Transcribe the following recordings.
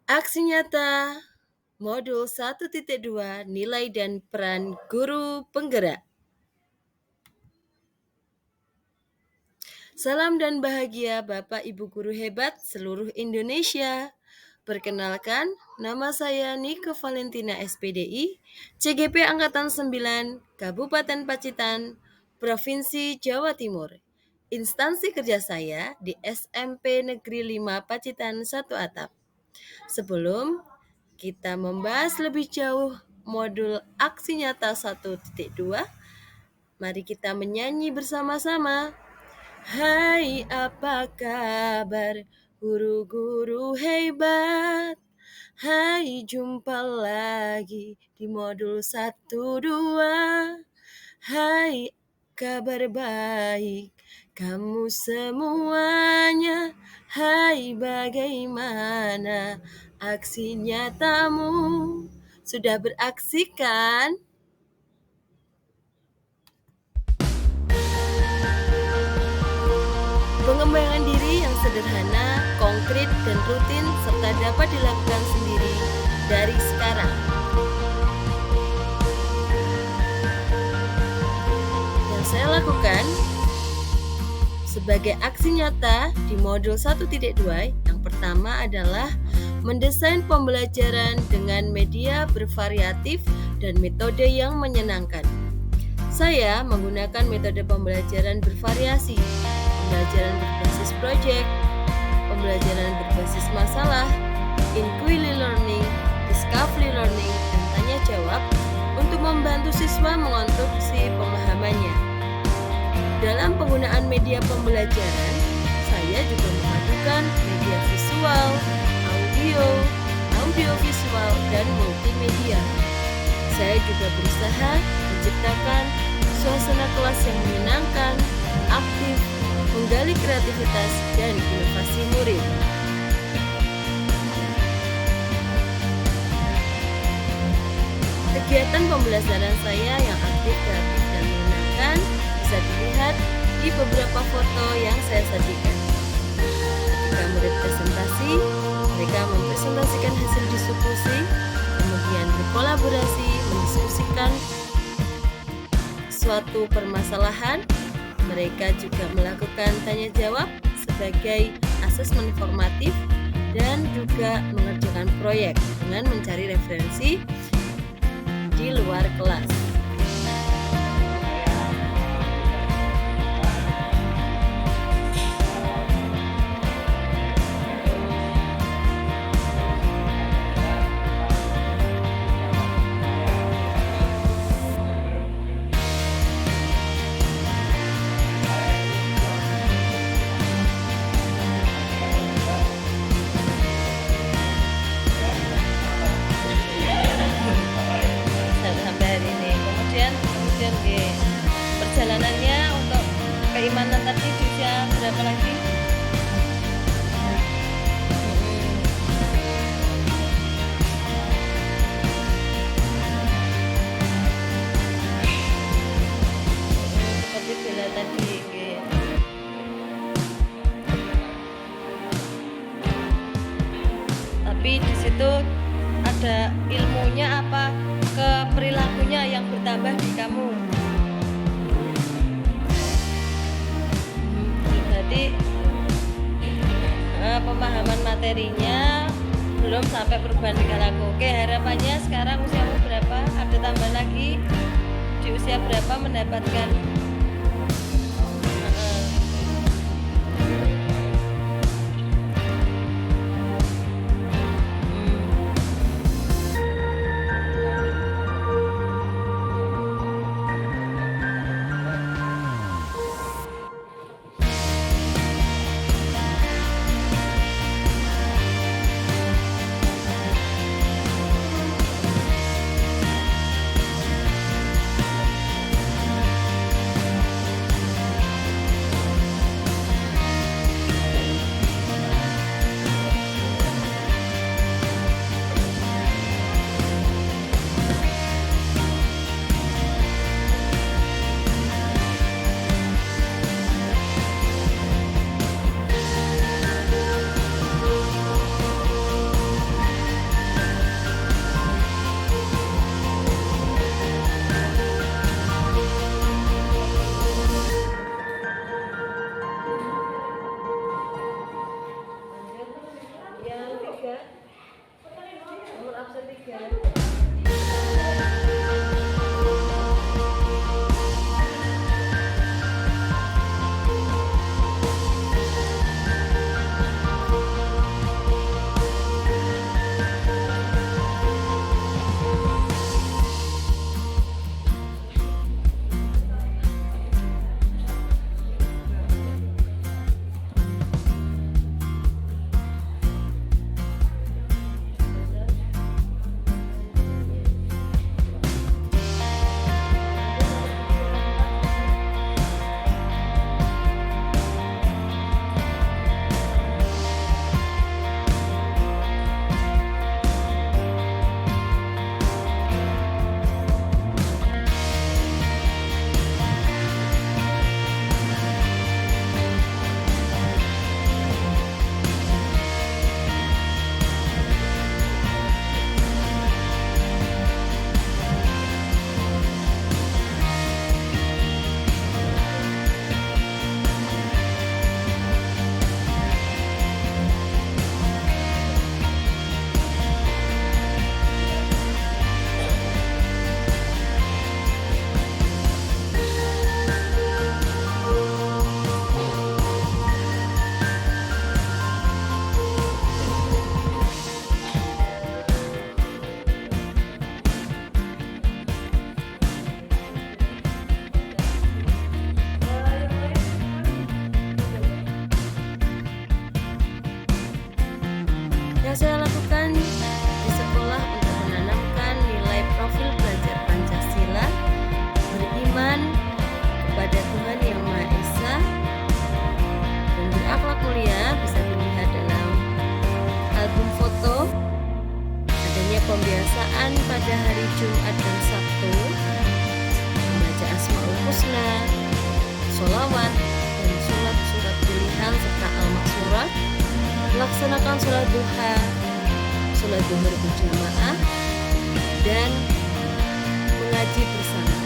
Aksi nyata modul 1.2 nilai dan peran guru penggerak. Salam dan bahagia Bapak Ibu guru hebat seluruh Indonesia. Perkenalkan, nama saya Nike Valentina SPDI, CGP Angkatan 9, Kabupaten Pacitan, Provinsi Jawa Timur. Instansi kerja saya di SMP Negeri 5 Pacitan 1 Atap. Sebelum kita membahas lebih jauh modul aksi nyata 1.2, mari kita menyanyi bersama-sama. Hai, apa kabar guru-guru hebat? Hai, jumpa lagi di modul 1.2. Hai, kabar baik kamu semuanya. Hai, bagaimana aksi nyatamu? Sudah beraksi kan? Pengembangan diri yang sederhana, konkret, dan rutin serta dapat dilakukan sendiri dari sekarang. Yang saya lakukan sebagai aksi nyata di modul 1.2 yang pertama adalah mendesain pembelajaran dengan media bervariatif dan metode yang menyenangkan. Saya menggunakan metode pembelajaran bervariasi, pembelajaran berbasis proyek, pembelajaran berbasis masalah, inquiry learning, discovery learning, dan tanya jawab untuk membantu siswa mengonstruksi pemahamannya. Dalam penggunaan media pembelajaran, saya juga memadukan media visual, audio visual, dan multimedia. Saya juga berusaha menciptakan suasana kelas yang menyenangkan, aktif, menggali kreativitas dan inovasi murid. Kegiatan pembelajaran saya yang aktif, kreatif, dan menyenangkan bisa dilihat di beberapa foto yang saya sajikan. Ketika murid presentasi, mereka mempresentasikan hasil diskusi, kemudian berkolaborasi, mendiskusikan suatu permasalahan. Mereka juga melakukan tanya jawab sebagai asesmen formatif dan juga mengerjakan proyek dengan mencari referensi di luar kelas. Sampai hari ini. Kemudian perjalanannya untuk keimanan tadi di usia berapa lagi? Seperti bila tadi. Tapi di situ ada ilmunya apa? Ke perilakunya yang bertambah di kamu. Jadi pemahaman materinya belum sampai perubahan perilaku. Oke, harapannya sekarang usiamu berapa? Ada tambah lagi di usia berapa mendapatkan 3. Nomor absen 3. Yang saya lakukan di sekolah untuk menanamkan nilai profil belajar Pancasila, beriman kepada Tuhan Yang Maha Esa, dan berakhlak mulia bisa dilihat dalam album foto. Adanya pembiasaan pada hari Jumat dan Sabtu, membaca Asmaul Husna, sholawat, dan sholat surat pilihan serta al-maksurat, melaksanakan sholat duha, sholat zuhur berjamaah, dan mengaji bersama.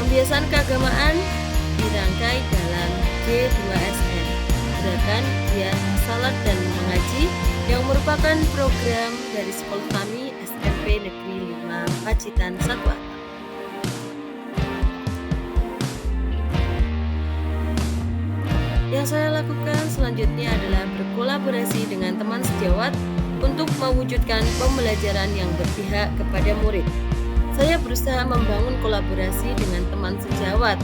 Pembiasaan keagamaan dirangkai dalam G2SN, gerakan biasa salat dan mengaji, yang merupakan program dari sekolah kami SMP Negeri 5 Pacitan 1A. Yang saya lakukan selanjutnya adalah berkolaborasi dengan teman sejawat untuk mewujudkan pembelajaran yang berpihak kepada murid. Saya berusaha membangun kolaborasi dengan teman sejawat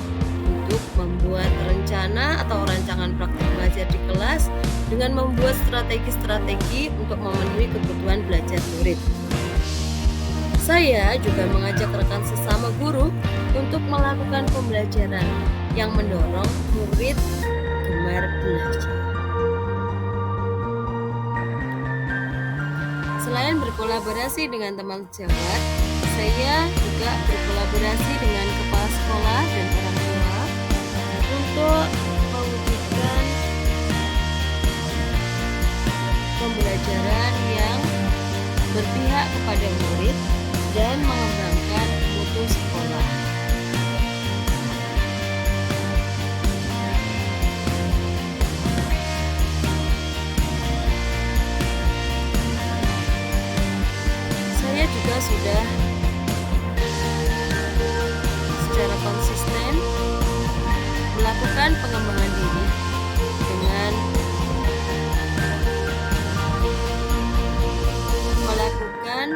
untuk membuat rencana atau rancangan praktik belajar di kelas dengan membuat strategi-strategi untuk memenuhi kebutuhan belajar murid. Saya juga mengajak rekan sesama guru untuk melakukan pembelajaran yang mendorong murid gemar belajar. Selain berkolaborasi dengan teman sejawat, saya juga berkolaborasi dengan kepala sekolah dan orang tua untuk mewujudkan pembelajaran yang berpihak kepada murid dan mengembangkan mutu sekolah. Saya juga sudah secara konsisten melakukan pengembangan diri dengan melakukan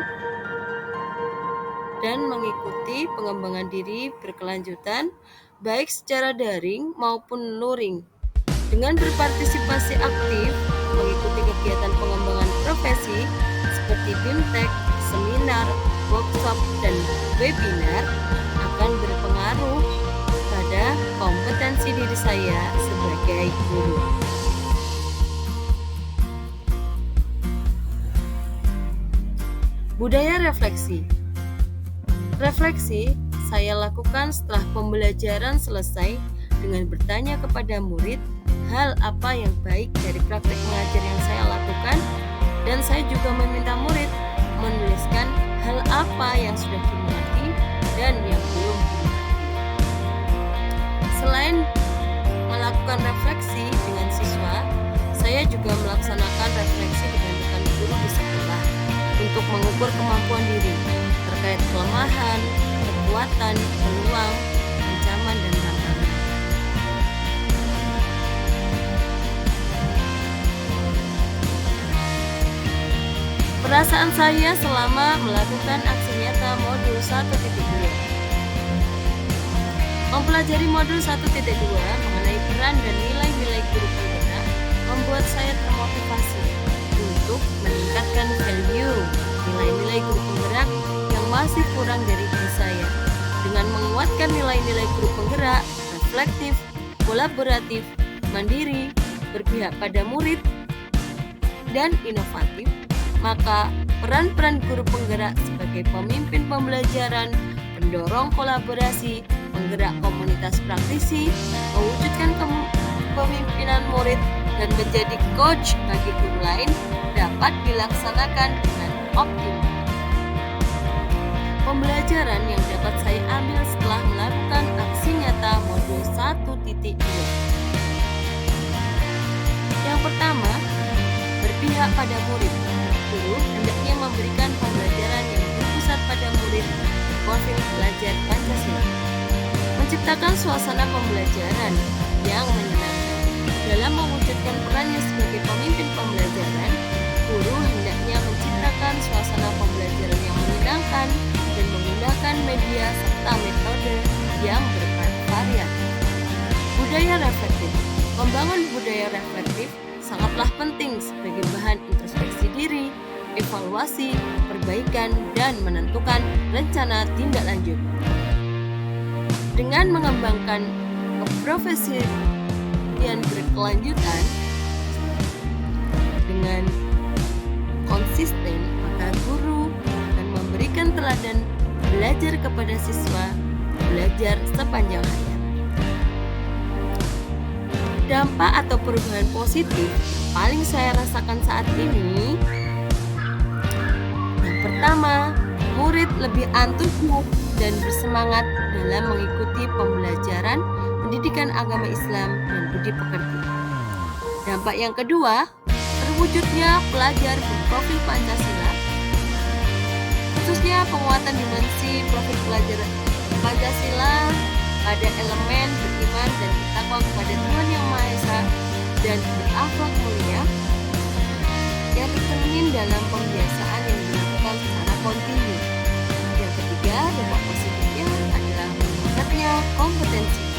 dan mengikuti pengembangan diri berkelanjutan baik secara daring maupun luring, dengan berpartisipasi aktif mengikuti kegiatan pengembangan profesi seperti BIMTEK, seminar, workshop, dan webinar akan berpengaruh pada kompetensi diri saya sebagai guru. Budaya refleksi. Refleksi saya lakukan setelah pembelajaran selesai dengan bertanya kepada murid hal apa yang baik dari praktek mengajar yang saya lakukan, dan saya juga meminta murid menuliskan hal apa yang sudah dimengerti dan yang belum dimengerti. Selain melakukan refleksi dengan siswa, saya juga mengukur kemampuan diri terkait kelemahan, kekuatan, peluang, ancaman, dan tantangan. Perasaan saya selama melakukan aksi nyata modul 1.2. Mempelajari modul 1.2 mengenai peran dan nilai-nilai guru penggerak membuat saya termotivasi untuk meningkatkan value nilai-nilai guru penggerak yang masih kurang dari diri saya. Dengan menguatkan nilai-nilai guru penggerak, reflektif, kolaboratif, mandiri, berpihak pada murid, dan inovatif, maka peran-peran guru penggerak sebagai pemimpin pembelajaran, pendorong kolaborasi, penggerak komunitas praktisi, mewujudkan kepemimpinan murid, dan menjadi coach bagi guru lain dapat dilaksanakan dengan optimal. Pembelajaran yang dapat saya ambil setelah melakukan aksi nyata modul 1.2. Yang pertama, berpihak pada murid. Guru hendaknya memberikan pembelajaran yang berpusat pada murid berprofil belajar Pancasila. Menciptakan suasana pembelajaran yang menyenangkan. Dalam mewujudkan perannya sebagai pemimpin pembelajaran, guru hendaknya menciptakan suasana pembelajaran yang menyenangkan dan menggunakan media serta metode yang bervariatif. Budaya reflektif. Membangun budaya reflektif sangatlah penting sebagai bahan introspeksi diri, evaluasi, perbaikan, dan menentukan rencana tindak lanjut. Dengan mengembangkan keprofesian berkelanjutan dengan konsisten, maka guru akan memberikan teladan belajar kepada siswa belajar sepanjang hayat. Dampak atau perubahan positif paling saya rasakan saat ini, yang pertama, murid lebih antusias dan bersemangat dalam mengikuti pembelajaran pendidikan agama Islam dan budi pekerti. Dampak yang kedua, terwujudnya pelajar berprofil Pancasila, khususnya penguatan dimensi profil pelajar Pancasila pada elemen beriman dan bertakwa kepada Tuhan Yang Maha Esa dan berakhlak mulia yang tercermin dalam pembiasaan yang dilakukan secara kontinu. Yang ketiga, dampak positifnya adalah meningkatnya kompetensi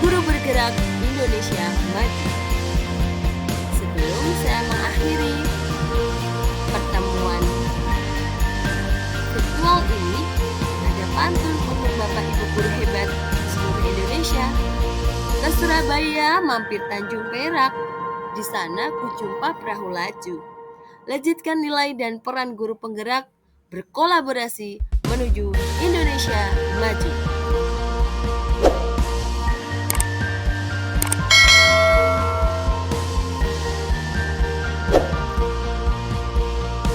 guru bergerak Indonesia Maju. Sebelum saya mengakhiri pertemuan virtual ini, ada pantun untuk Bapak Ibu guru hebat seluruh Indonesia. Ke Surabaya mampir Tanjung Perak, di sana kujumpa perahu laju. Lanjutkan nilai dan peran guru penggerak berkolaborasi menuju Indonesia Maju.